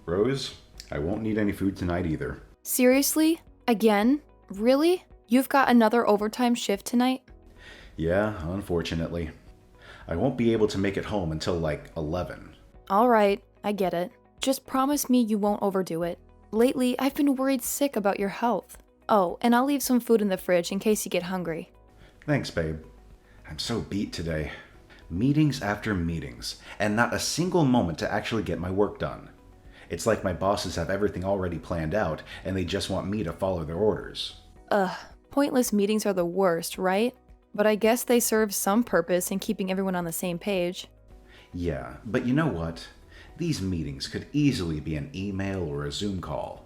Rose, I won't need any food tonight either. Seriously? Again? Really? You've got another overtime shift tonight? Yeah, unfortunately. I won't be able to make it home until like 11. Alright, I get it. Just promise me you won't overdo it. Lately, I've been worried sick about your health. Oh, and I'll leave some food in the fridge in case you get hungry. Thanks, babe. I'm so beat today. Meetings after meetings, and not a single moment to actually get my work done. It's like my bosses have everything already planned out, and they just want me to follow their orders. Pointless meetings are the worst, right? But I guess they serve some purpose in keeping everyone on the same page. Yeah, but you know what? These meetings could easily be an email or a Zoom call.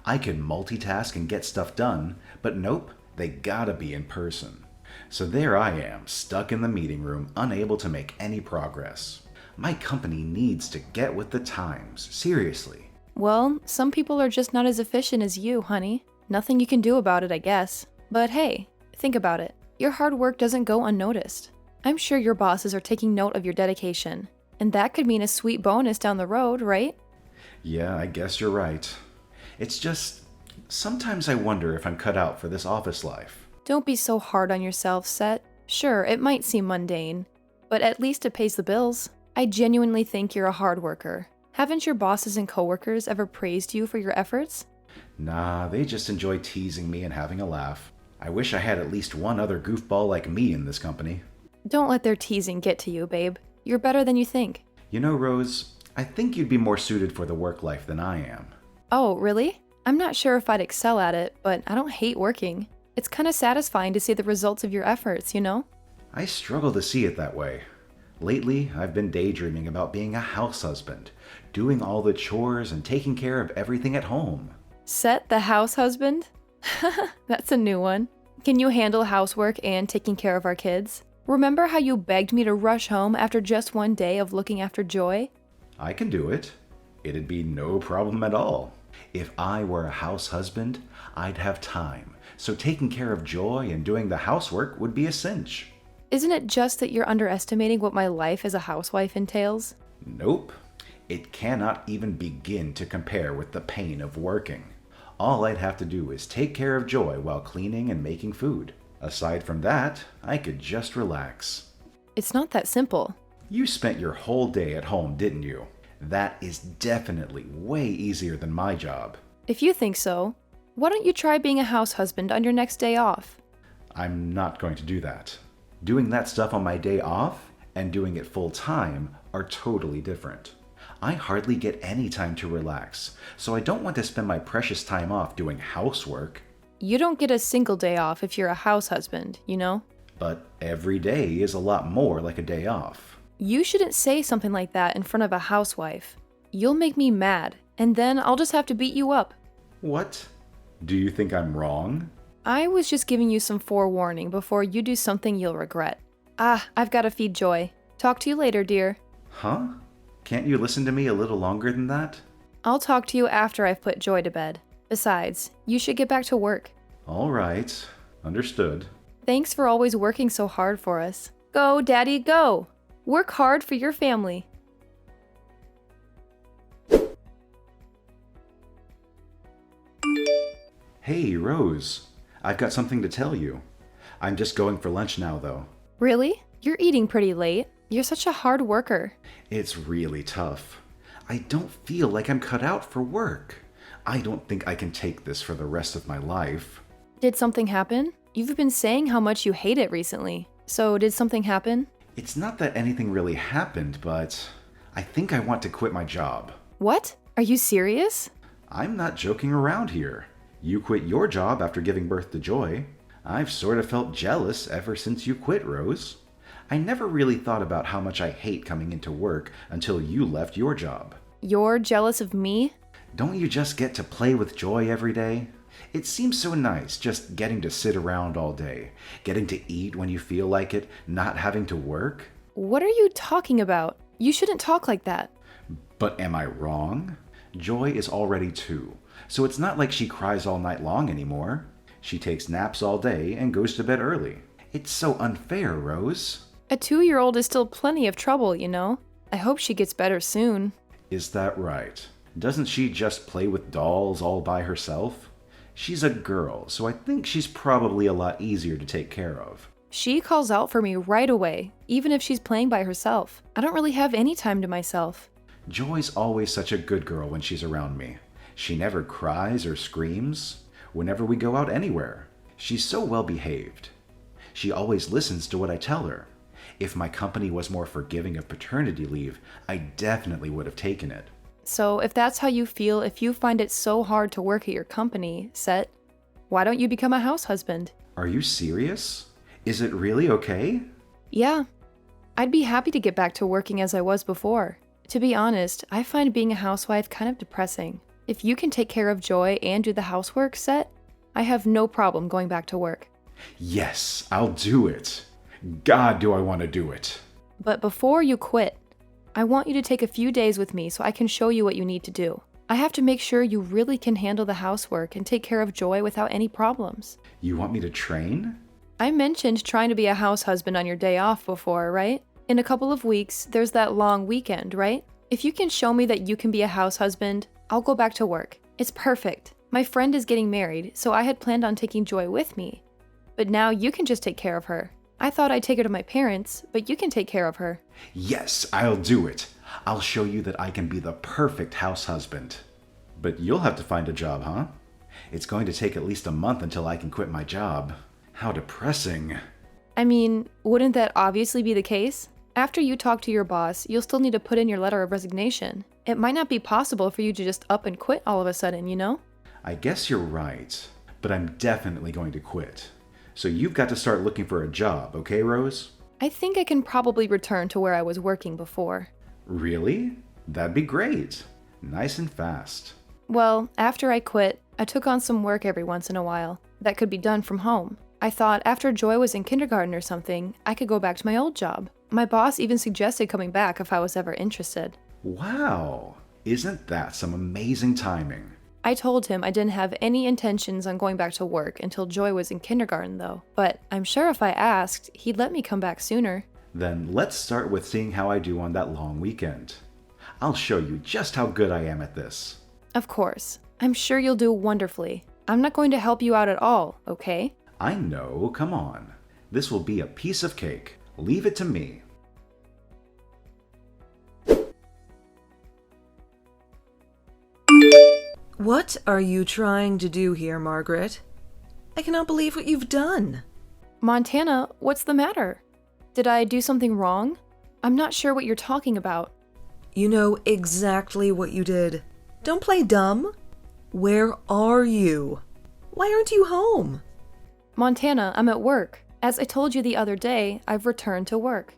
I can multitask and get stuff done, but nope, they gotta be in person. So there I am, stuck in the meeting room, unable to make any progress. My company needs to get with the times, seriously. Well, some people are just not as efficient as you, honey. Nothing you can do about it, I guess. But hey, think about it. Your hard work doesn't go unnoticed. I'm sure your bosses are taking note of your dedication. And that could mean a sweet bonus down the road, right? Yeah, I guess you're right. It's just, sometimes I wonder if I'm cut out for this office life. Don't be so hard on yourself, Set. Sure, it might seem mundane, but at least it pays the bills. I genuinely think you're a hard worker. Haven't your bosses and coworkers ever praised you for your efforts? Nah, they just enjoy teasing me and having a laugh. I wish I had at least one other goofball like me in this company. Don't let their teasing get to you, babe. You're better than you think. You know, Rose, I think you'd be more suited for the work life than I am. Oh, really? I'm not sure if I'd excel at it, but I don't hate working. It's kind of satisfying to see the results of your efforts, you know? I struggle to see it that way. Lately, I've been daydreaming about being a house husband, doing all the chores and taking care of everything at home. Set the house husband? That's a new one. Can you handle housework and taking care of our kids? Remember how you begged me to rush home after just one day of looking after Joy? I can do it. It'd be no problem at all. If I were a house husband, I'd have time, so taking care of Joy and doing the housework would be a cinch. Isn't it just that you're underestimating what my life as a housewife entails? Nope. It cannot even begin to compare with the pain of working. All I'd have to do is take care of Joy while cleaning and making food. Aside from that, I could just relax. It's not that simple. You spent your whole day at home, didn't you? That is definitely way easier than my job. If you think so, why don't you try being a house husband on your next day off? I'm not going to do that. Doing that stuff on my day off and doing it full time are totally different. I hardly get any time to relax, so I don't want to spend my precious time off doing housework. You don't get a single day off if you're a house husband, you know? But every day is a lot more like a day off. You shouldn't say something like that in front of a housewife. You'll make me mad, and then I'll just have to beat you up. What? Do you think I'm wrong? I was just giving you some forewarning before you do something you'll regret. I've got to feed Joy. Talk to you later, dear. Huh? Can't you listen to me a little longer than that? I'll talk to you after I've put Joy to bed. Besides, you should get back to work. All right. Understood. Thanks for always working so hard for us. Go, Daddy, go! Work hard for your family. Hey, Rose. I've got something to tell you. I'm just going for lunch now, though. Really? You're eating pretty late. You're such a hard worker. It's really tough. I don't feel like I'm cut out for work. I don't think I can take this for the rest of my life. Did something happen? You've been saying how much you hate it recently. So did something happen? It's not that anything really happened, but I think I want to quit my job. What? Are you serious? I'm not joking around here. You quit your job after giving birth to Joy. I've sort of felt jealous ever since you quit, Rose. I never really thought about how much I hate coming into work until you left your job. You're jealous of me? Don't you just get to play with Joy every day? It seems so nice just getting to sit around all day, getting to eat when you feel like it, not having to work. What are you talking about? You shouldn't talk like that. But am I wrong? Joy is already 2, so it's not like she cries all night long anymore. She takes naps all day and goes to bed early. It's so unfair, Rose. A 2-year-old is still plenty of trouble, you know. I hope she gets better soon. Is that right? Doesn't she just play with dolls all by herself? She's a girl, so I think she's probably a lot easier to take care of. She calls out for me right away, even if she's playing by herself. I don't really have any time to myself. Joy's always such a good girl when she's around me. She never cries or screams whenever we go out anywhere. She's so well behaved. She always listens to what I tell her. If my company was more forgiving of paternity leave, I definitely would have taken it. So if that's how you feel, if you find it so hard to work at your company, Set, why don't you become a house husband? Are you serious? Is it really okay? Yeah. I'd be happy to get back to working as I was before. To be honest, I find being a housewife kind of depressing. If you can take care of Joy and do the housework, Set, I have no problem going back to work. Yes, I'll do it. God, do I want to do it. But before you quit, I want you to take a few days with me so I can show you what you need to do. I have to make sure you really can handle the housework and take care of Joy without any problems. You want me to train? I mentioned trying to be a house husband on your day off before, right? In a couple of weeks, there's that long weekend, right? If you can show me that you can be a house husband, I'll go back to work. It's perfect. My friend is getting married, so I had planned on taking Joy with me. But now you can just take care of her. I thought I'd take her to my parents, but you can take care of her. Yes, I'll do it. I'll show you that I can be the perfect house husband. But you'll have to find a job, huh? It's going to take at least a month until I can quit my job. How depressing. I mean, wouldn't that obviously be the case? After you talk to your boss, you'll still need to put in your letter of resignation. It might not be possible for you to just up and quit all of a sudden, you know? I guess you're right, but I'm definitely going to quit. So you've got to start looking for a job, okay, Rose? I think I can probably return to where I was working before. Really? That'd be great. Nice and fast. Well, after I quit, I took on some work every once in a while that could be done from home. I thought after Joy was in kindergarten or something, I could go back to my old job. My boss even suggested coming back if I was ever interested. Wow! Isn't that some amazing timing? I told him I didn't have any intentions on going back to work until Joy was in kindergarten, though. But I'm sure if I asked, he'd let me come back sooner. Then let's start with seeing how I do on that long weekend. I'll show you just how good I am at this. Of course. I'm sure you'll do wonderfully. I'm not going to help you out at all, okay? I know, come on. This will be a piece of cake. Leave it to me. What are you trying to do here, Margaret? I cannot believe what you've done. Montana, what's the matter? Did I do something wrong? I'm not sure what you're talking about. You know exactly what you did. Don't play dumb. Where are you? Why aren't you home? Montana, I'm at work. As I told you the other day, I've returned to work.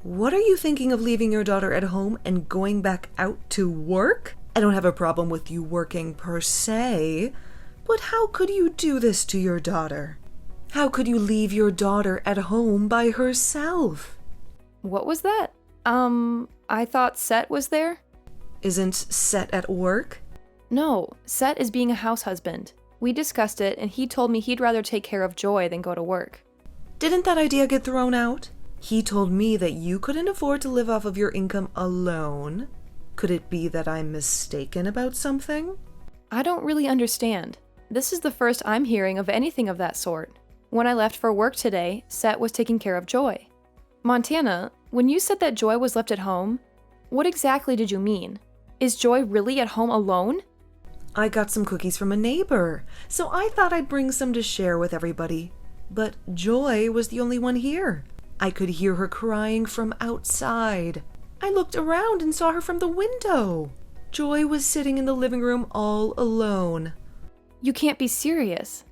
What are you thinking of leaving your daughter at home and going back out to work? I don't have a problem with you working per se, but how could you do this to your daughter? How could you leave your daughter at home by herself? What was that? I thought Set was there? Isn't Set at work? No, Set is being a house husband. We discussed it, and he told me he'd rather take care of Joy than go to work. Didn't that idea get thrown out? He told me that you couldn't afford to live off of your income alone. Could it be that I'm mistaken about something? I don't really understand. This is the first I'm hearing of anything of that sort. When I left for work today, Set was taking care of Joy. Montana, when you said that Joy was left at home, what exactly did you mean? Is Joy really at home alone? I got some cookies from a neighbor, so I thought I'd bring some to share with everybody. But Joy was the only one here. I could hear her crying from outside. I looked around and saw her from the window. Joy was sitting in the living room all alone. You can't be serious.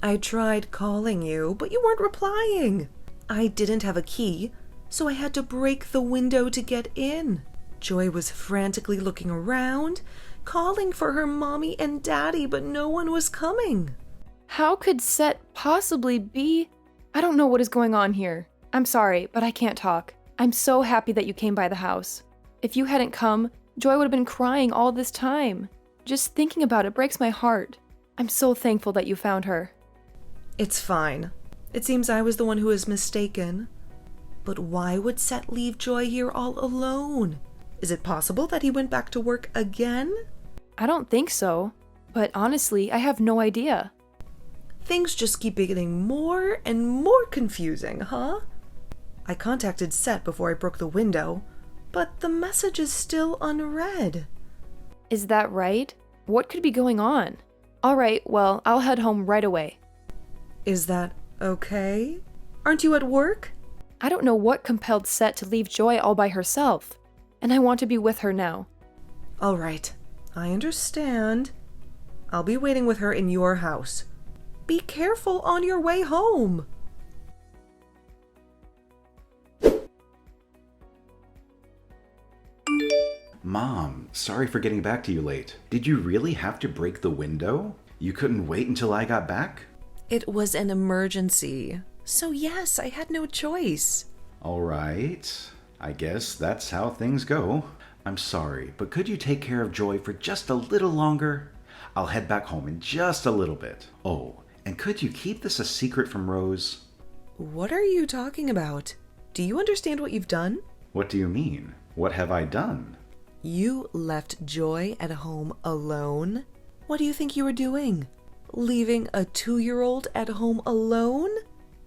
I tried calling you, but you weren't replying. I didn't have a key, so I had to break the window to get in. Joy was frantically looking around, calling for her mommy and daddy, but no one was coming. How could Set possibly be? I don't know what is going on here. I'm sorry, but I can't talk. I'm so happy that you came by the house. If you hadn't come, Joy would have been crying all this time. Just thinking about it breaks my heart. I'm so thankful that you found her. It's fine. It seems I was the one who was mistaken. But why would Set leave Joy here all alone? Is it possible that he went back to work again? I don't think so. But honestly, I have no idea. Things just keep getting more and more confusing, huh? I contacted Seth before I broke the window, but the message is still unread. Is that right? What could be going on? All right, well, I'll head home right away. Is that okay? Aren't you at work? I don't know what compelled Set to leave Joy all by herself, and I want to be with her now. All right, I understand. I'll be waiting with her in your house. Be careful on your way home. Mom, sorry for getting back to you late. Did you really have to break the window? You couldn't wait until I got back? It was an emergency. So yes, I had no choice. All right. I guess that's how things go. I'm sorry, but could you take care of Joy for just a little longer? I'll head back home in just a little bit. Oh, and could you keep this a secret from Rose? What are you talking about? Do you understand what you've done? What do you mean? What have I done? You left Joy at home alone? What do you think you were doing? Leaving a 2-year-old at home alone?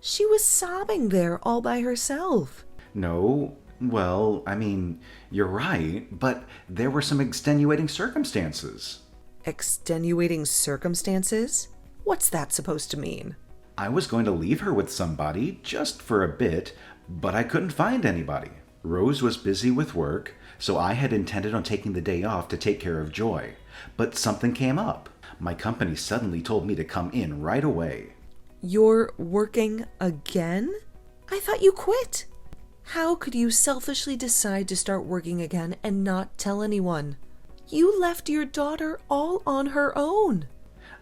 She was sobbing there all by herself. No, well, I mean, you're right, but there were some extenuating circumstances. Extenuating circumstances? What's that supposed to mean? I was going to leave her with somebody, just for a bit, but I couldn't find anybody. Rose was busy with work, so I had intended on taking the day off to take care of Joy. But something came up. My company suddenly told me to come in right away. You're working again? I thought you quit. How could you selfishly decide to start working again and not tell anyone? You left your daughter all on her own.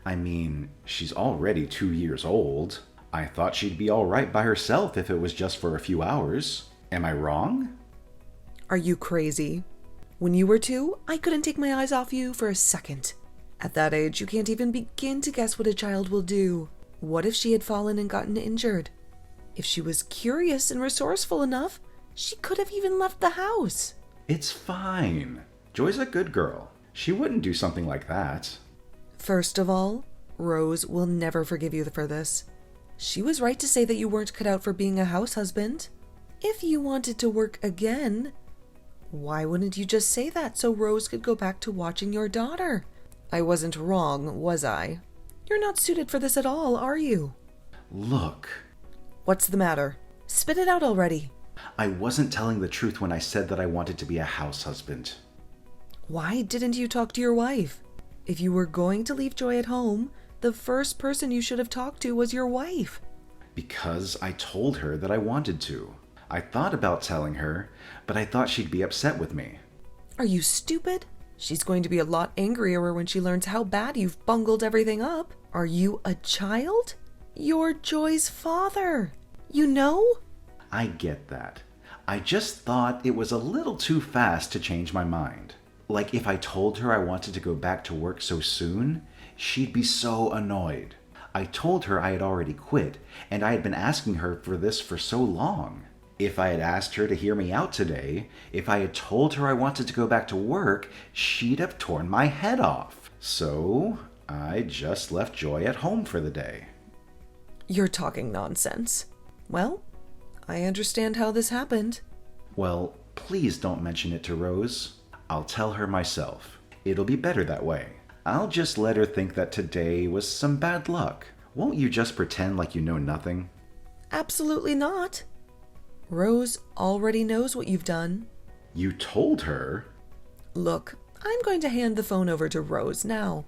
I mean, she's already 2 years old. I thought she'd be all right by herself if it was just for a few hours. Am I wrong? Are you crazy? When you were 2, I couldn't take my eyes off you for a second. At that age, you can't even begin to guess what a child will do. What if she had fallen and gotten injured? If she was curious and resourceful enough, she could have even left the house. It's fine. Joy's a good girl. She wouldn't do something like that. First of all, Rose will never forgive you for this. She was right to say that you weren't cut out for being a house husband. If you wanted to work again, why wouldn't you just say that so Rose could go back to watching your daughter? I wasn't wrong, was I? You're not suited for this at all, are you? Look. What's the matter? Spit it out already. I wasn't telling the truth when I said that I wanted to be a house husband. Why didn't you talk to your wife? If you were going to leave Joy at home, the first person you should have talked to was your wife. Because I told her that I wanted to. I thought about telling her, but I thought she'd be upset with me. Are you stupid? She's going to be a lot angrier when she learns how bad you've bungled everything up. Are you a child? You're Joy's father. You know? I get that. I just thought it was a little too fast to change my mind. Like if I told her I wanted to go back to work so soon, she'd be so annoyed. I told her I had already quit, and I had been asking her for this for so long. If I had asked her to hear me out today, if I had told her I wanted to go back to work, she'd have torn my head off. So I just left Joy at home for the day. You're talking nonsense. Well, I understand how this happened. Well, please don't mention it to Rose. I'll tell her myself. It'll be better that way. I'll just let her think that today was some bad luck. Won't you just pretend like you know nothing? Absolutely not. Rose already knows what you've done. You told her? Look, I'm going to hand the phone over to Rose now.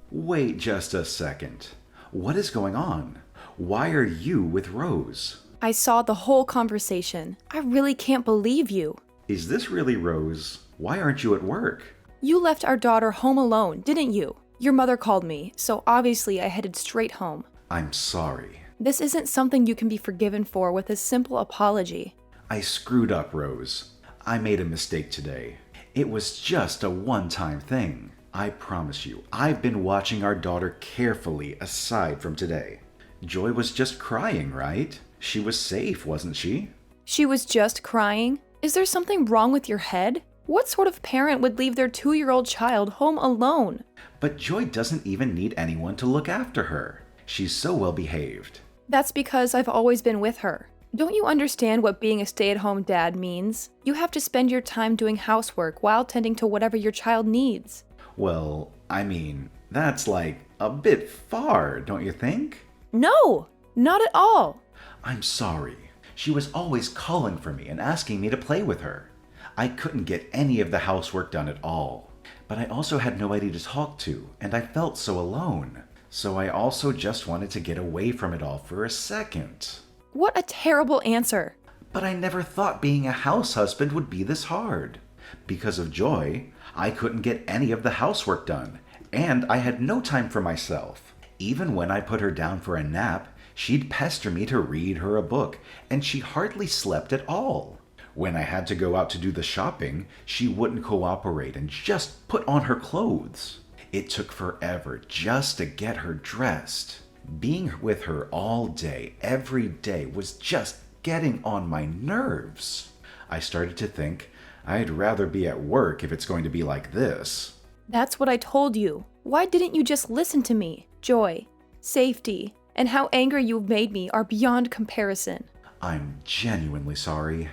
Wait just a second. What is going on? Why are you with Rose? I saw the whole conversation. I really can't believe you. Is this really Rose? Why aren't you at work? You left our daughter home alone, didn't you? Your mother called me, so obviously I headed straight home. I'm sorry. This isn't something you can be forgiven for with a simple apology. I screwed up, Rose. I made a mistake today. It was just a one-time thing. I promise you, I've been watching our daughter carefully aside from today. Joy was just crying, right? She was safe, wasn't she? She was just crying? Is there something wrong with your head? What sort of parent would leave their 2-year-old child home alone? But Joy doesn't even need anyone to look after her. She's so well behaved. That's because I've always been with her. Don't you understand what being a stay-at-home dad means? You have to spend your time doing housework while tending to whatever your child needs. Well, I mean, that's like a bit far, don't you think? No, not at all. I'm sorry. She was always calling for me and asking me to play with her. I couldn't get any of the housework done at all. But I also had nobody to talk to, and I felt so alone. So I also just wanted to get away from it all for a second. What a terrible answer. But I never thought being a house husband would be this hard. Because of Joy, I couldn't get any of the housework done, and I had no time for myself. Even when I put her down for a nap, she'd pester me to read her a book, and she hardly slept at all. When I had to go out to do the shopping, she wouldn't cooperate and just put on her clothes. It took forever just to get her dressed. Being with her all day, every day, was just getting on my nerves. I started to think, I'd rather be at work if it's going to be like this. That's what I told you. Why didn't you just listen to me? Joy, safety, and how angry you've made me are beyond comparison. I'm genuinely sorry.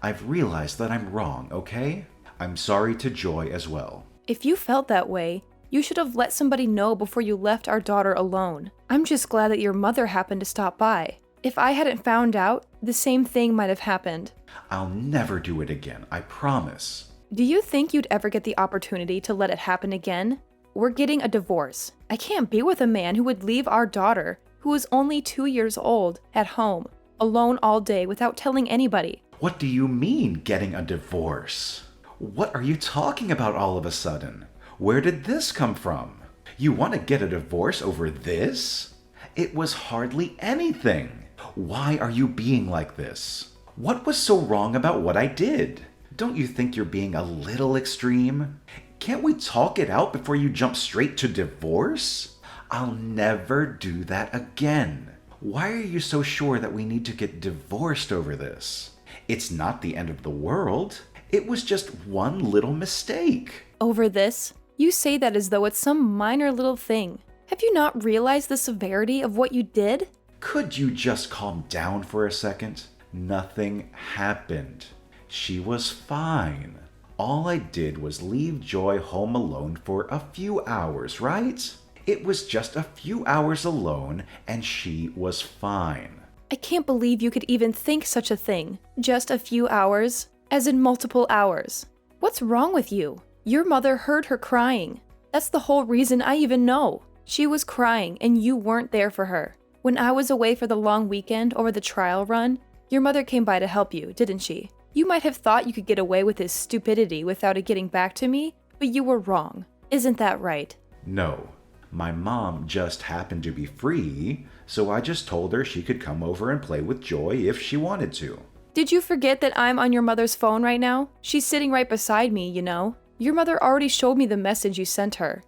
I've realized that I'm wrong, okay? I'm sorry to Joy as well. If you felt that way, you should have let somebody know before you left our daughter alone. I'm just glad that your mother happened to stop by. If I hadn't found out, the same thing might have happened. I'll never do it again, I promise. Do you think you'd ever get the opportunity to let it happen again? We're getting a divorce. I can't be with a man who would leave our daughter, who is only 2 years old, at home, alone all day without telling anybody. What do you mean, getting a divorce? What are you talking about all of a sudden? Where did this come from? You want to get a divorce over this? It was hardly anything. Why are you being like this? What was so wrong about what I did? Don't you think you're being a little extreme? Can't we talk it out before you jump straight to divorce? I'll never do that again. Why are you so sure that we need to get divorced over this? It's not the end of the world. It was just one little mistake. Over this? You say that as though it's some minor little thing. Have you not realized the severity of what you did? Could you just calm down for a second? Nothing happened. She was fine. All I did was leave Joy home alone for a few hours, right? It was just a few hours alone, and she was fine. I can't believe you could even think such a thing. Just a few hours, as in multiple hours. What's wrong with you? Your mother heard her crying. That's the whole reason I even know. She was crying and you weren't there for her. When I was away for the long weekend or the trial run, your mother came by to help you, didn't she? You might have thought you could get away with this stupidity without it getting back to me, but you were wrong. Isn't that right? No. My mom just happened to be free, so I just told her she could come over and play with Joy if she wanted to. Did you forget that I'm on your mother's phone right now? She's sitting right beside me, you know. Your mother already showed me the message you sent her.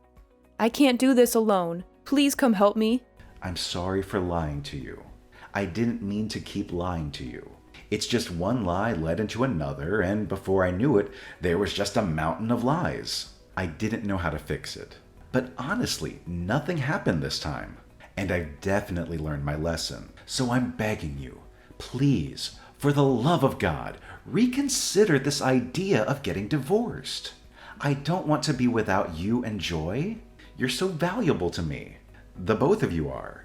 I can't do this alone. Please come help me. I'm sorry for lying to you. I didn't mean to keep lying to you. It's just one lie led into another, and before I knew it, there was just a mountain of lies. I didn't know how to fix it. But honestly, nothing happened this time. And I've definitely learned my lesson. So I'm begging you, please, for the love of God, reconsider this idea of getting divorced. I don't want to be without you and Joy. You're so valuable to me. The both of you are.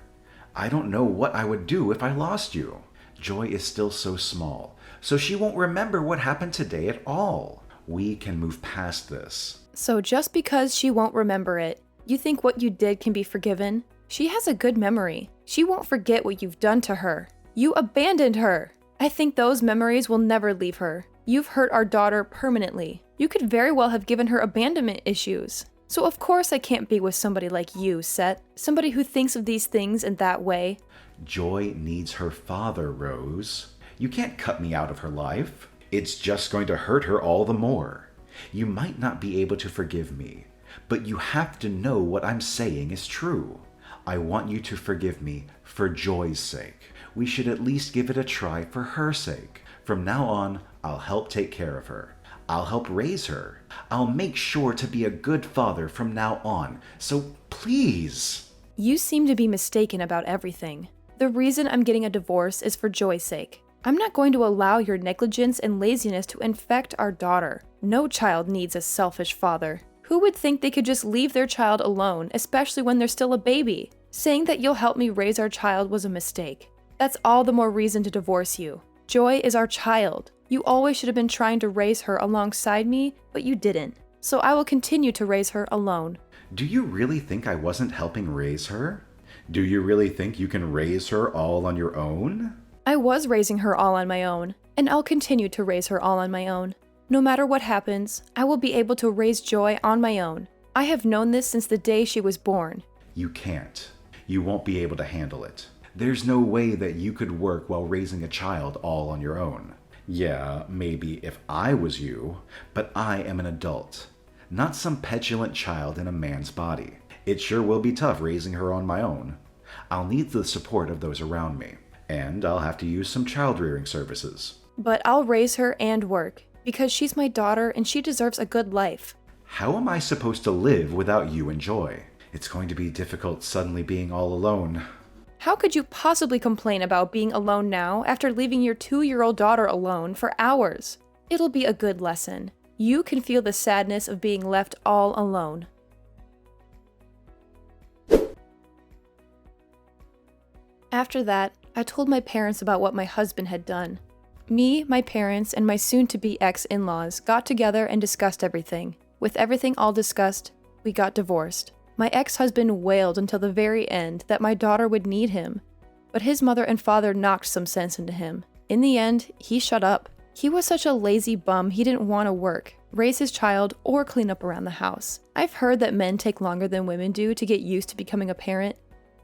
I don't know what I would do if I lost you. Joy is still so small, so she won't remember what happened today at all. We can move past this. So just because she won't remember it, you think what you did can be forgiven? She has a good memory. She won't forget what you've done to her. You abandoned her. I think those memories will never leave her. You've hurt our daughter permanently. You could very well have given her abandonment issues. So of course I can't be with somebody like you, Seth. Somebody who thinks of these things in that way. Joy needs her father, Rose. You can't cut me out of her life. It's just going to hurt her all the more. You might not be able to forgive me, but you have to know what I'm saying is true. I want you to forgive me for Joy's sake. We should at least give it a try for her sake. From now on, I'll help take care of her. I'll help raise her. I'll make sure to be a good father from now on. So please. You seem to be mistaken about everything. The reason I'm getting a divorce is for Joy's sake. I'm not going to allow your negligence and laziness to infect our daughter. No child needs a selfish father. Who would think they could just leave their child alone, especially when they're still a baby? Saying that you'll help me raise our child was a mistake. That's all the more reason to divorce you. Joy is our child. You always should have been trying to raise her alongside me, but you didn't. So I will continue to raise her alone. Do you really think I wasn't helping raise her? Do you really think you can raise her all on your own? I was raising her all on my own, and I'll continue to raise her all on my own. No matter what happens, I will be able to raise Joy on my own. I have known this since the day she was born. You can't. You won't be able to handle it. There's no way that you could work while raising a child all on your own. Yeah, maybe if I was you, but I am an adult, not some petulant child in a man's body. It sure will be tough raising her on my own. I'll need the support of those around me, and I'll have to use some child-rearing services. But I'll raise her and work, because she's my daughter and she deserves a good life. How am I supposed to live without you and Joy? It's going to be difficult suddenly being all alone. How could you possibly complain about being alone now after leaving your 2-year-old daughter alone for hours? It'll be a good lesson. You can feel the sadness of being left all alone. After that, I told my parents about what my husband had done. Me, my parents, and my soon-to-be ex-in-laws got together and discussed everything. With everything all discussed, we got divorced. My ex-husband wailed until the very end that my daughter would need him, but his mother and father knocked some sense into him. In the end, he shut up. He was such a lazy bum he didn't want to work, raise his child, or clean up around the house. I've heard that men take longer than women do to get used to becoming a parent,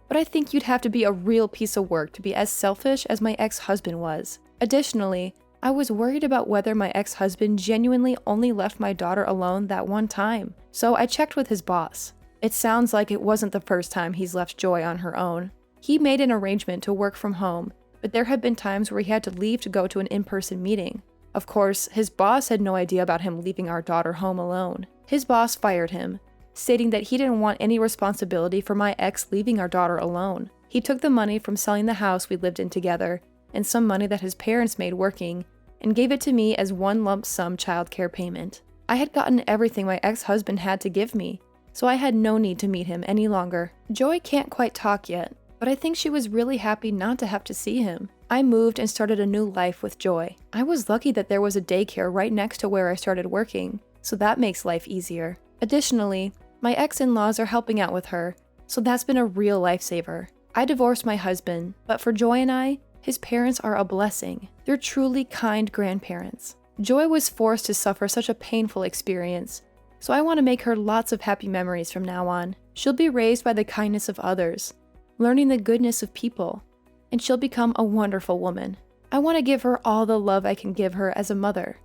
but I think you'd have to be a real piece of work to be as selfish as my ex-husband was. Additionally, I was worried about whether my ex-husband genuinely only left my daughter alone that one time, so I checked with his boss. It sounds like it wasn't the first time he's left Joy on her own. He made an arrangement to work from home, but there have been times where he had to leave to go to an in-person meeting. Of course, his boss had no idea about him leaving our daughter home alone. His boss fired him, stating that he didn't want any responsibility for my ex leaving our daughter alone. He took the money from selling the house we lived in together, and some money that his parents made working, and gave it to me as one lump sum childcare payment. I had gotten everything my ex-husband had to give me, so I had no need to meet him any longer. Joy can't quite talk yet, but I think she was really happy not to have to see him. I moved and started a new life with Joy. I was lucky that there was a daycare right next to where I started working, so that makes life easier. Additionally, my ex-in-laws are helping out with her, so that's been a real lifesaver. I divorced my husband, but for Joy and I, his parents are a blessing. They're truly kind grandparents. Joy was forced to suffer such a painful experience, so I want to make her lots of happy memories from now on. She'll be raised by the kindness of others, learning the goodness of people, and she'll become a wonderful woman. I want to give her all the love I can give her as a mother.